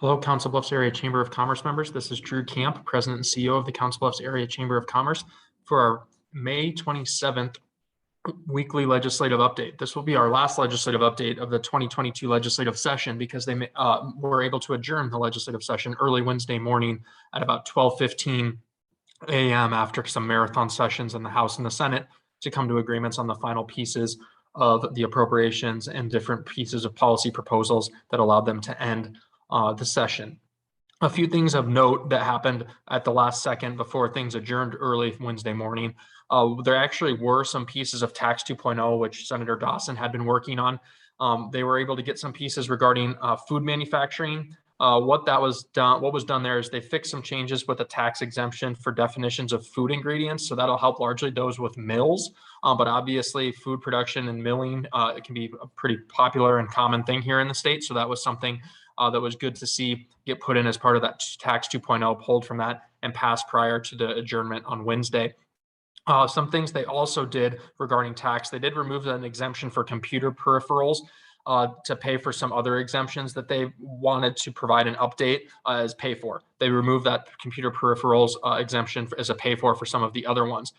Hello, Council Bluffs Area Chamber of Commerce members. This is Drew Kamp, President and CEO of the Council Bluffs Area Chamber of Commerce for our May 27th weekly legislative update. This will be our last legislative update of the 2022 legislative session because they were able to adjourn the legislative session early Wednesday morning at about 12:15 a.m. after some marathon sessions in the House and the Senate to come to agreements on the final pieces of the appropriations and different pieces of policy proposals that allowed them to end the session. A few things of note that happened at the last second before things adjourned early Wednesday morning. There actually were some pieces of Tax 2.0, which Senator Dawson had been working on. They were able to get some pieces regarding food manufacturing. What was done there is they fixed some changes with the tax exemption for definitions of food ingredients. So that'll help largely those with mills. But obviously food production and milling, it can be a pretty popular and common thing here in the state. So that was something that was good to see get put in as part of that Tax 2.0, pulled from that and passed prior to the adjournment on Wednesday. Some things they also did regarding tax, they did remove an exemption for computer peripherals to pay for some other exemptions that they wanted to provide an update as pay for. They removed that computer peripherals exemption as a pay for some of the other ones.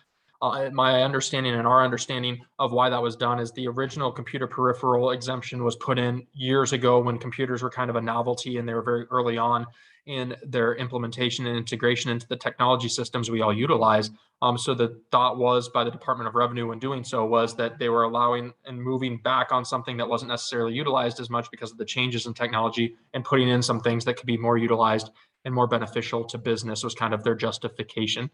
My understanding and our understanding of why that was done is the original computer peripheral exemption was put in years ago when computers were kind of a novelty and they were very early on in their implementation and integration into the technology systems we all utilize. So the thought was by the Department of Revenue when doing so was that they were allowing and moving back on something that wasn't necessarily utilized as much because of the changes in technology and putting in some things that could be more utilized and more beneficial to business was kind of their justification.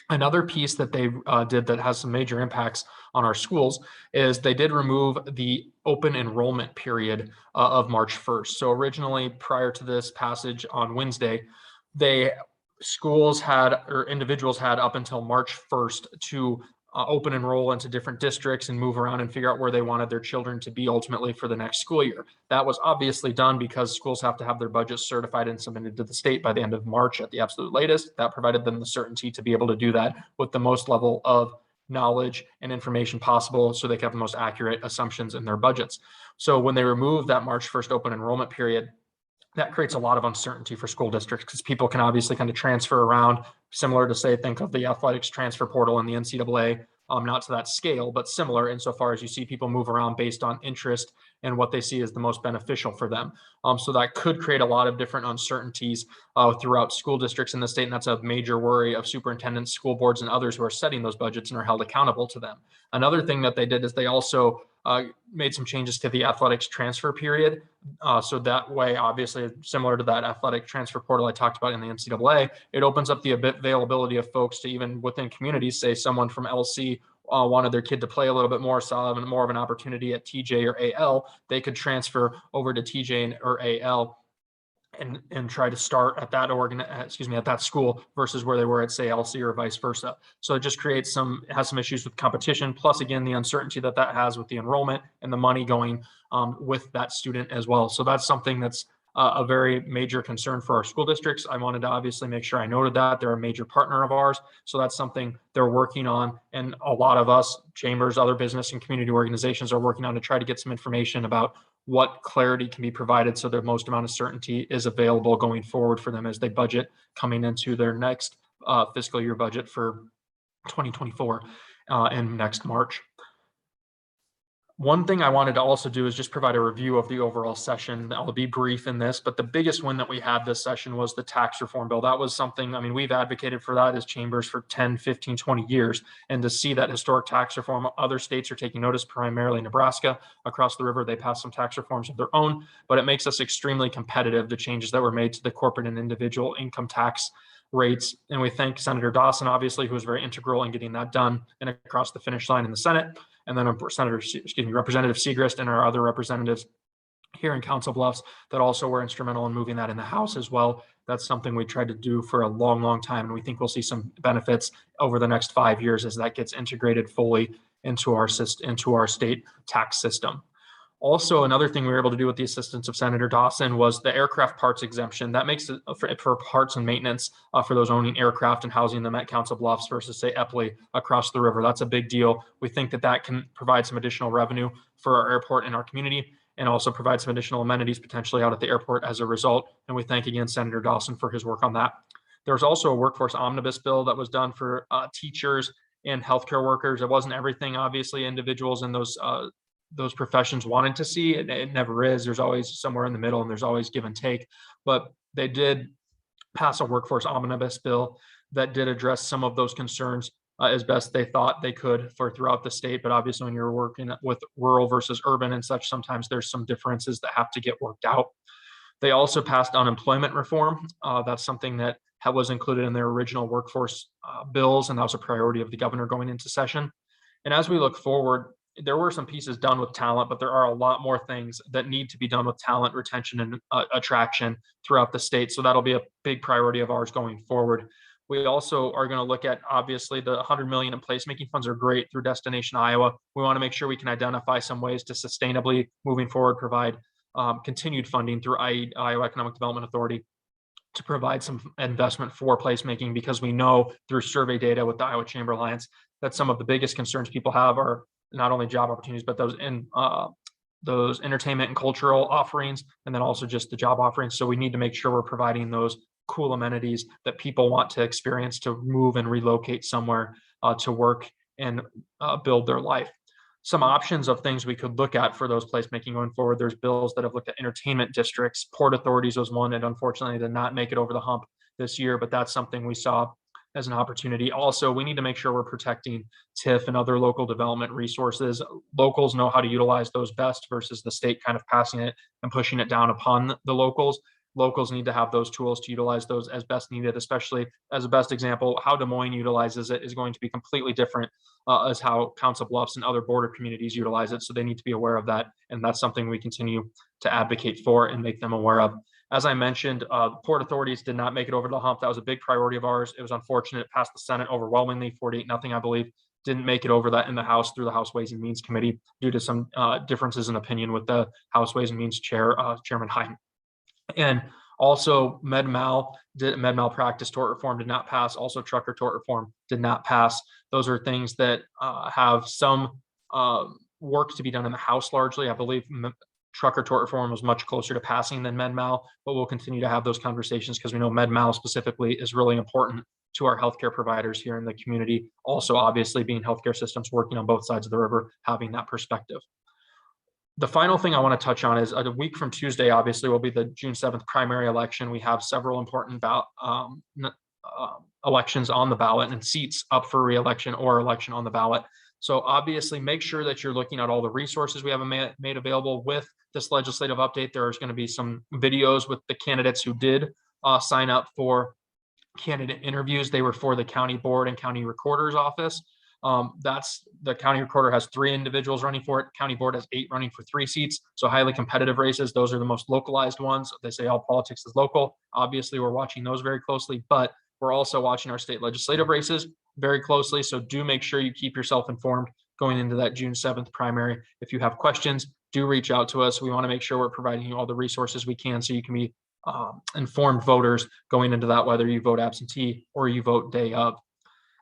Another piece that they did that has some major impacts on our schools is they did remove the open enrollment period of March 1st. So originally, prior to this passage on Wednesday, schools had or individuals had up until March 1st to open enroll into different districts and move around and figure out where they wanted their children to be ultimately for the next school year. That was obviously done because schools have to have their budgets certified and submitted to the state by the end of March at the absolute latest. That provided them the certainty to be able to do that with the most level of knowledge and information possible so they can have the most accurate assumptions in their budgets. So when they removed that March 1st open enrollment period, that creates a lot of uncertainty for school districts because people can obviously kind of transfer around, similar to say, think of the athletics transfer portal in the NCAA, not to that scale, but similar insofar as you see people move around based on interest and what they see as the most beneficial for them. So that could create a lot of different uncertainties throughout school districts in the state. And that's a major worry of superintendents, school boards, and others who are setting those budgets and are held accountable to them. Another thing that they did is they also made some changes to the athletics transfer period. So that way, obviously, similar to that athletic transfer portal I talked about in the NCAA, it opens up the availability of folks to even within communities, say someone from LC wanted their kid to play a little bit more, saw more of an opportunity at TJ or AL, they could transfer over to TJ or AL and try to start at that at that school versus where they were at, say, LC or vice versa. So it just has some issues with competition. Plus, again, the uncertainty that has with the enrollment and the money going with that student as well. So that's something that's a very major concern for our school districts. I wanted to obviously make sure I noted that they're a major partner of ours. So that's something they're working on. And a lot of us, chambers, other business and community organizations are working on to try to get some information about what clarity can be provided so the most amount of certainty is available going forward for them as they budget coming into their next fiscal year budget for 2024 and next March. One thing I wanted to also do is just provide a review of the overall session. I'll be brief in this, but the biggest win that we had this session was the tax reform bill. That was something, I mean, we've advocated for that as chambers for 10, 15, 20 years. And to see that historic tax reform, other states are taking notice, primarily Nebraska. Across the river, they passed some tax reforms of their own, but it makes us extremely competitive, the changes that were made to the corporate and individual income tax rates. And we thank Senator Dawson, obviously, who was very integral in getting that done and across the finish line in the Senate. And then Representative Segrist and our other representatives here in Council Bluffs that also were instrumental in moving that in the House as well. That's something we tried to do for a long, long time. And we think we'll see some benefits over the next 5 years as that gets integrated fully into our state tax system. Also, another thing we were able to do with the assistance of Senator Dawson was the aircraft parts exemption. That makes it for parts and maintenance for those owning aircraft and housing them at Council Bluffs versus, say, Epley across the river. That's a big deal. We think that can provide some additional revenue for our airport and our community. and also provide some additional amenities potentially out at the airport as a result. And we thank again Senator Dawson for his work on that. There was also a workforce omnibus bill that was done for teachers and healthcare workers. It wasn't everything, obviously, individuals in those professions wanted to see. It never is. There's always somewhere in the middle, and there's always give and take. But they did pass a workforce omnibus bill that did address some of those concerns as best they thought they could for throughout the state. But obviously, when you're working with rural versus urban and such, sometimes there's some differences that have to get worked out. They also passed unemployment reform. That's something that was included in their original workforce bills, and that was a priority of the governor going into session. And as we look forward, there were some pieces done with talent, but there are a lot more things that need to be done with talent retention and attraction throughout the state. So that'll be a big priority of ours going forward. We also are going to look at, obviously, the $100 million in placemaking funds are great through Destination Iowa. We want to make sure we can identify some ways to sustainably, moving forward, provide continued funding through Iowa Economic Development Authority to provide some investment for placemaking, because we know through survey data with the Iowa Chamber Alliance that some of the biggest concerns people have are not only job opportunities, but those entertainment and cultural offerings, and then also just the job offerings. So we need to make sure we're providing those cool amenities that people want to experience to move and relocate somewhere to work and build their life. Some options of things we could look at for those placemaking going forward. There's bills that have looked at entertainment districts. Port authorities was one that unfortunately did not make it over the hump this year, but that's something we saw as an opportunity. Also, we need to make sure we're protecting TIF and other local development resources. Locals know how to utilize those best versus the state kind of passing it and pushing it down upon the locals. Locals need to have those tools to utilize those as best needed, especially as a best example, how Des Moines utilizes it is going to be completely different as how Council Bluffs and other border communities utilize it. So they need to be aware of that. And that's something we continue to advocate for and make them aware of. As I mentioned, port authorities did not make it over the hump. That was a big priority of ours. It was unfortunate. It passed the Senate overwhelmingly, 48-0, I believe. Didn't make it over that in the House through the House Ways and Means Committee due to some differences in opinion with the House Ways and Means Chair, Chairman Hyden. And also med malpractice tort reform did not pass. Also trucker tort reform did not pass. Those are things that have some work to be done in the House largely. I believe trucker tort reform was much closer to passing than med mal, but we'll continue to have those conversations because we know med mal specifically is really important to our healthcare providers here in the community. Also, obviously, being healthcare systems working on both sides of the river, having that perspective. The final thing I want to touch on is a week from Tuesday, obviously, will be the June 7th primary election. We have several important elections on the ballot and seats up for re-election or election on the ballot. So obviously, make sure that you're looking at all the resources we have made available with this legislative update. There's going to be some videos with the candidates who did sign up for candidate interviews. They were for the county board and county recorder's office. That's the county recorder has 3 individuals running for it. County board has 8 running for 3 seats. So highly competitive races. Those are the most localized ones. They say all politics is local. Obviously, we're watching those very closely, but we're also watching our state legislative races very closely. So do make sure you keep yourself informed going into that June 7th primary. If you have questions, do reach out to us. We want to make sure we're providing you all the resources we can so you can be informed voters going into that, whether you vote absentee or you vote day of.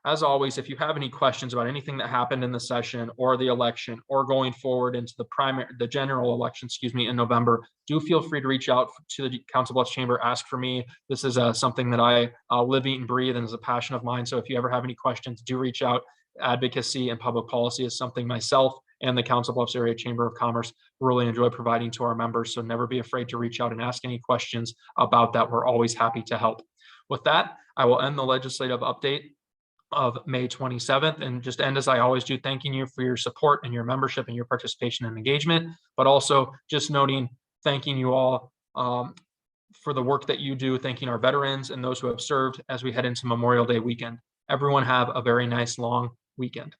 As always, if you have any questions about anything that happened in the session or the election or going forward into the general election, in November, do feel free to reach out to the Council Bluffs Chamber, ask for me. This is something that I live, eat, and breathe and is a passion of mine. So if you ever have any questions, do reach out. Advocacy and public policy is something myself and the Council Bluffs Area Chamber of Commerce really enjoy providing to our members. So never be afraid to reach out and ask any questions about that. We're always happy to help. With that, I will end the legislative update of May 27th and just end as I always do, thanking you for your support and your membership and your participation and engagement, but also just noting, thanking you all for the work that you do, thanking our veterans and those who have served as we head into Memorial Day weekend. Everyone have a very nice long weekend.